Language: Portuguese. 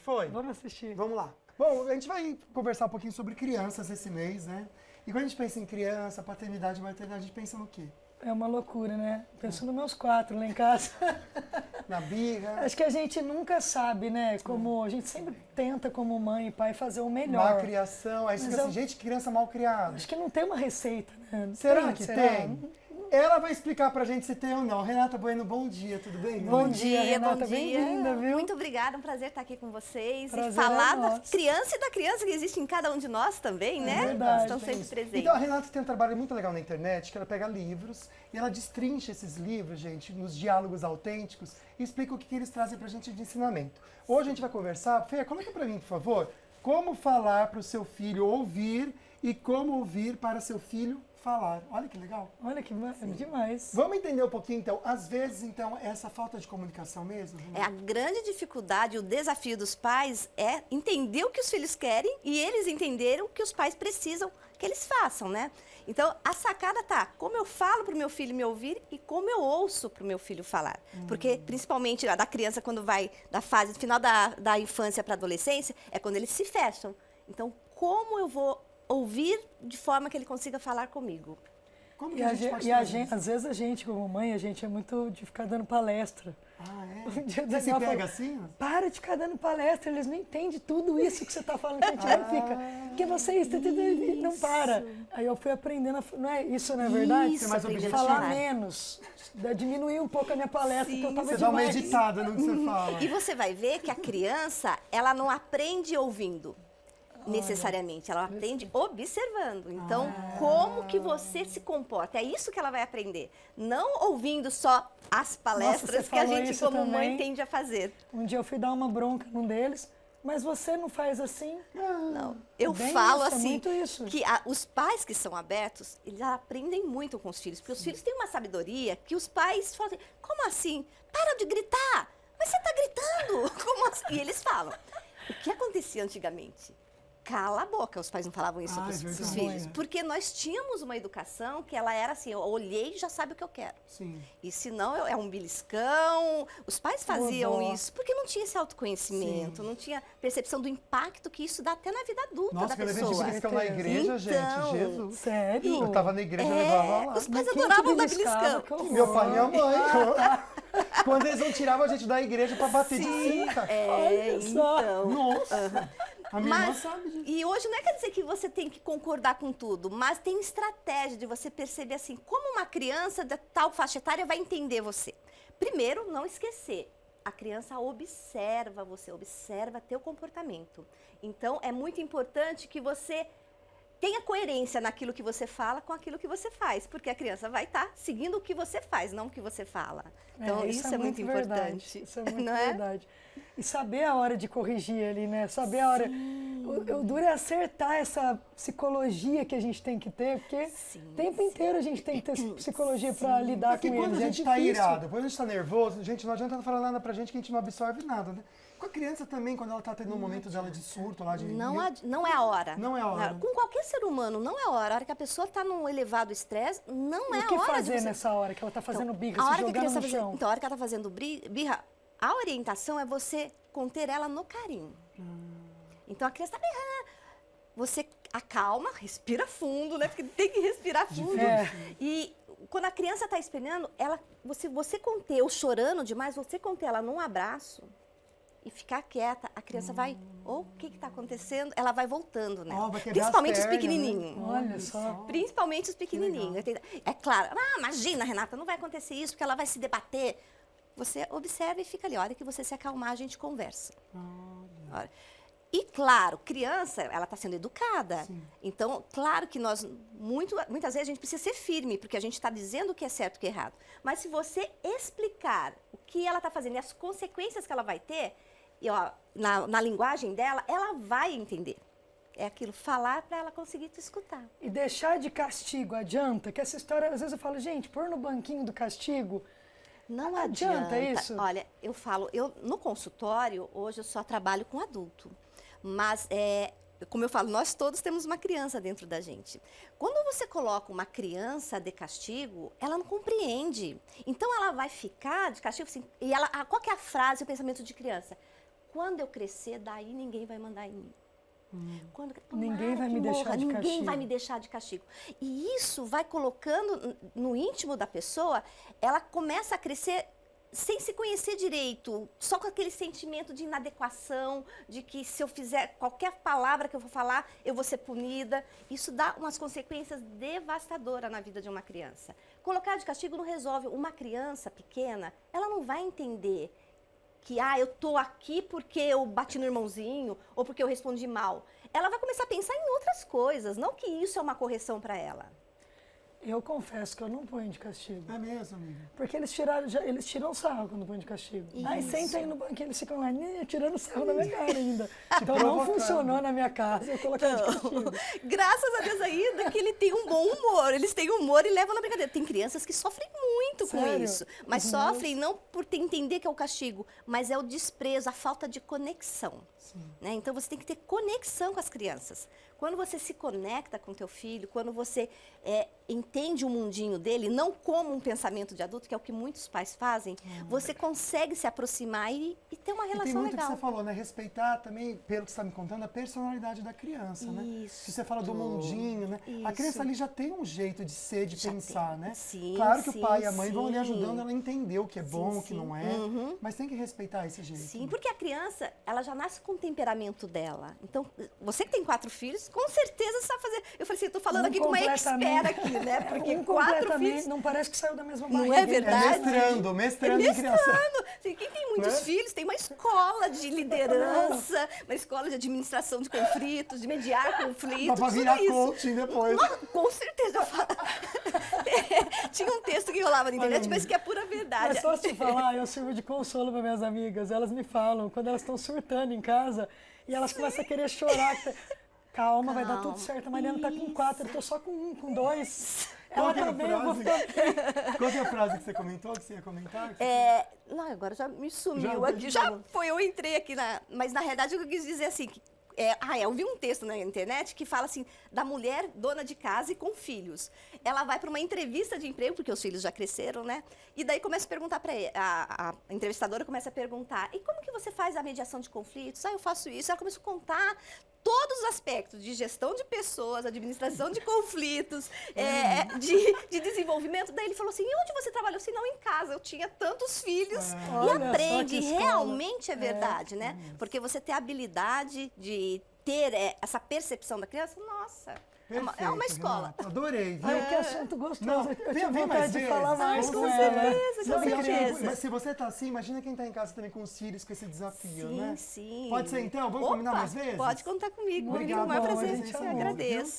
foi? Vamos assistir. Vamos lá. Bom, a gente vai conversar um pouquinho sobre crianças esse mês, né? E quando a gente pensa em criança, paternidade e maternidade, a gente pensa no quê? É uma loucura, né? Penso nos meus 4 lá em casa. Na birra. Acho que a gente nunca sabe, né? Como a gente sempre tenta, como mãe e pai, fazer o melhor. Má criação. Aí você Mas fica assim, gente, criança mal criada. Acho que não tem uma receita, né? Não Será tem, que será? tem? Ela vai explicar pra gente se tem ou não. Renata Bueno, bom dia, tudo bem? Bom dia, Renata. bom dia. Bem-vinda, viu? Muito obrigada, um prazer estar aqui com vocês. Prazer e falar é da nosso. criança e da criança que existe em cada um de nós também, né? verdade, Estão é sempre isso. presentes. Então, a Renata tem um trabalho muito legal na internet, que ela pega livros e ela destrincha esses livros, gente, nos diálogos autênticos e explica o que eles trazem pra gente de ensinamento. Hoje a gente vai conversar. Fê, coloca pra mim, por favor, como falar pro seu filho ouvir e como ouvir para seu filho falar. Olha que legal. Olha que demais. Vamos entender um pouquinho, então. Às vezes, então, é essa falta de comunicação mesmo? É a grande dificuldade, o desafio dos pais é entender o que os filhos querem e eles entenderam o que os pais precisam que eles façam, né? Então, a sacada tá, como eu falo para o meu filho me ouvir e como eu ouço para o meu filho falar. Porque, principalmente, da criança, quando vai da fase, final da infância para a adolescência, é quando eles se fecham. Então, como eu vou ouvir de forma que ele consiga falar comigo? Como E que a gente pode fazer isso? às vezes a gente, como mãe, a gente é muito de ficar dando palestra. Ah, é? Um dia o Você se Daniel pega falou, assim? ó? para de ficar dando palestra, eles não entendem tudo isso que você está falando, que a gente vai fica. Porque você é isso, não para. Aí eu fui aprendendo, não é isso, não é verdade? Isso, mais aprender a Falar falar. menos, diminuir um pouco a minha palestra, porque eu estava Você dá uma demais. editada no que você fala. E você vai ver que a criança, ela não aprende ouvindo, necessariamente. Ela aprende observando. Então, como que você se comporta? É isso que ela vai aprender. Não ouvindo só as palestras você que a falou gente, isso como também. mãe, tende a fazer. Um dia eu fui dar uma bronca num deles, mas você não faz assim? Não. Eu Bem falo isso, é assim, muito isso. que os pais que são abertos, eles aprendem muito com os filhos. Porque os filhos têm uma sabedoria que os pais falam assim, como assim? Para de gritar! Mas você está gritando! Como assim? E eles falam. O que acontecia antigamente? Cala a boca, os pais não falavam isso para os verdade. filhos. Porque nós tínhamos uma educação que ela era assim, eu olhei e já sabe o que eu quero. Sim. E se não, é um beliscão. Os pais faziam dó. isso porque não tinha esse autoconhecimento, não tinha percepção do impacto que isso dá até na vida adulta Nossa, da que eu levei de pessoa. beliscão na igreja, gente. Então, Jesus. Sério? Eu tava na igreja, eu levava lá. Os pais Quem te adoravam dar beliscava? beliscão. Que horror. Meu pai e minha mãe. Quando eles não tiravam a gente da igreja pra bater de cinta. É, Olha só. então. Nossa. A minha irmã Mas, sabe disso. e hoje não é quer dizer que você tem que concordar com tudo, mas tem estratégia de você perceber assim, como uma criança de tal faixa etária vai entender você. Primeiro, não esquecer, a criança observa você, observa teu comportamento. Então, é muito importante que você tenha coerência naquilo que você fala com aquilo que você faz, porque a criança vai estar seguindo o que você faz, não o que você fala. Então, isso é muito verdade. importante. Isso é muito não é? verdade. E saber a hora de corrigir ali, né? Saber a hora. O duro é acertar essa psicologia que a gente tem que ter, porque o tempo inteiro a gente tem que ter psicologia para lidar Porque com quando eles. a gente é tá difícil. irado, quando a gente tá nervoso, gente, não adianta falar nada pra gente que a gente não absorve nada, né? Com a criança também, quando ela tá tendo um momento dela de surto lá, de... Não é a hora. Não é a hora. Com qualquer ser humano, não é a hora. A hora que a pessoa está num elevado estresse, não é O a que hora fazer de você... nessa hora que ela tá fazendo birra, a se hora que a jogando criança no tá fazendo, chão? então, a hora que ela está fazendo birra, a orientação é você conter ela no carinho. Então, a criança está berrando. Você acalma, respira fundo, né? Porque tem que respirar fundo. E quando a criança está esperando, você conter, ou chorando demais, você conter ela num abraço e ficar quieta, a criança vai, o que está acontecendo? Ela vai voltando, né? Vai quebrar Principalmente as os pernas, pequenininhos. né? Olha só. Principalmente os pequenininhos. É claro, imagina, Renata, não vai acontecer isso, porque ela vai se debater. Você observa e fica ali. A hora que você se acalmar, a gente conversa. Olha. E, claro, criança, ela está sendo educada. Sim. Então, claro que muitas vezes a gente precisa ser firme, porque a gente está dizendo o que é certo e o que é errado. Mas se você explicar o que ela está fazendo e as consequências que ela vai ter, e, ó, na linguagem dela, ela vai entender. É aquilo, falar para ela conseguir te escutar. E deixar de castigo adianta? Que essa história, às vezes eu falo, gente, pôr no banquinho do castigo, Não adianta isso? Olha, no consultório, hoje eu só trabalho com adulto. Mas, como eu falo, nós todos temos uma criança dentro da gente. Quando você coloca uma criança de castigo, ela não compreende. Então, ela vai ficar de castigo assim. E qual que é a frase, o pensamento de criança? quando eu crescer, daí ninguém vai mandar em mim. Ninguém vai me deixar de Ninguém castigo. vai me deixar de castigo. E isso vai colocando no íntimo da pessoa, ela começa a crescer sem se conhecer direito, só com aquele sentimento de inadequação, de que se eu fizer qualquer palavra que eu vou falar, eu vou ser punida. Isso dá umas consequências devastadoras na vida de uma criança. Colocar de castigo não resolve. Uma criança pequena, ela não vai entender que, eu tô aqui porque eu bati no irmãozinho ou porque eu respondi mal. Ela vai começar a pensar em outras coisas, não que isso é uma correção para ela. Eu confesso que eu não ponho de castigo. É mesmo, amiga? Porque eles tiram sarro quando põem de castigo. Aí Isso. senta aí no banquinho, eles ficam lá tirando sarro na minha cara ainda. Então não provocando. funcionou na minha casa, eu coloquei de castigo. Graças a Deus ainda que ele tem um bom humor. Eles têm humor e levam na brincadeira. Tem crianças que sofrem muito com Sério? isso. Mas Os sofrem não por entender que é o castigo, mas é o desprezo, a falta de conexão. Né? Então você tem que ter conexão com as crianças. Quando você se conecta com teu filho, quando você entende o mundinho dele, não como um pensamento de adulto, que é o que muitos pais fazem, você consegue se aproximar e ter uma E tem relação muito legal. que você falou, né? Respeitar também, pelo que você está me contando, a personalidade da criança, né? Isso. Se você fala do mundinho, né? A criança Isso. ali já tem um jeito de ser, de Já pensar, tem. né? Sim, Claro que o sim, pai e a mãe vão sim. lhe ajudando ela a entender o que é bom, o que sim. não é. Mas tem que respeitar esse jeito. Sim, porque a criança, ela já nasce com o temperamento dela. Então, você que tem 4 filhos, com certeza você sabe fazer. Eu falei assim, eu tô falando aqui com uma expert aqui, né? Porque 4 filhos... Não parece que saiu da mesma Não barriga. é É verdade? mestrando em criação. Assim, quem tem muitos Né? filhos tem uma escola de liderança, uma escola de administração de conflitos, de mediar Dá conflitos, pra tudo virar isso. coaching depois. Não, com certeza. Eu falo. Tinha um texto que rolava na internet, mas que é pura verdade. Mas posso te falar, eu sirvo de consolo para minhas amigas. Elas me falam, quando elas estão surtando em casa, e elas começam a querer chorar. Calma, vai dar tudo certo. A Mariana tá com 4, eu tô só com 1, com 2. Qual Ela que é a também, eu vou frase? ficar... Qual que é a frase que você comentou, que você ia comentar? Não, agora já me sumiu Já aqui. perdi, Já tá. foi, eu entrei aqui na... Mas na realidade eu quis dizer assim, que eu vi um texto na internet que fala assim, da mulher dona de casa e com filhos. Ela vai para uma entrevista de emprego, porque os filhos já cresceram, né? E daí começa a perguntar para a entrevistadora começa a perguntar, e como que você faz a mediação de conflitos? Eu faço isso. Ela começa a contar todos os aspectos de gestão de pessoas, administração de conflitos, de desenvolvimento. Daí ele falou assim, e onde você trabalhou? Assim, não, em casa. Eu tinha tantos filhos. E Olha só aprende. que escola. Realmente é verdade, né? Porque você ter a habilidade de ter essa percepção da criança, nossa, é uma Perfeito, escola. Renata, adorei, viu? Ai, que assunto gostoso. Não, eu vem tinha mais vontade de vezes. falar mais com com ela. certeza, com Não, e eu acho que- certeza. Mas se você tá assim, imagina quem tá em casa também com os filhos, com esse desafio, Sim, né? sim. Pode ser então? Vamos combinar mais vezes? Pode contar comigo. Obrigado, Foi um amor, prazer. a gente Eu amou, agradeço.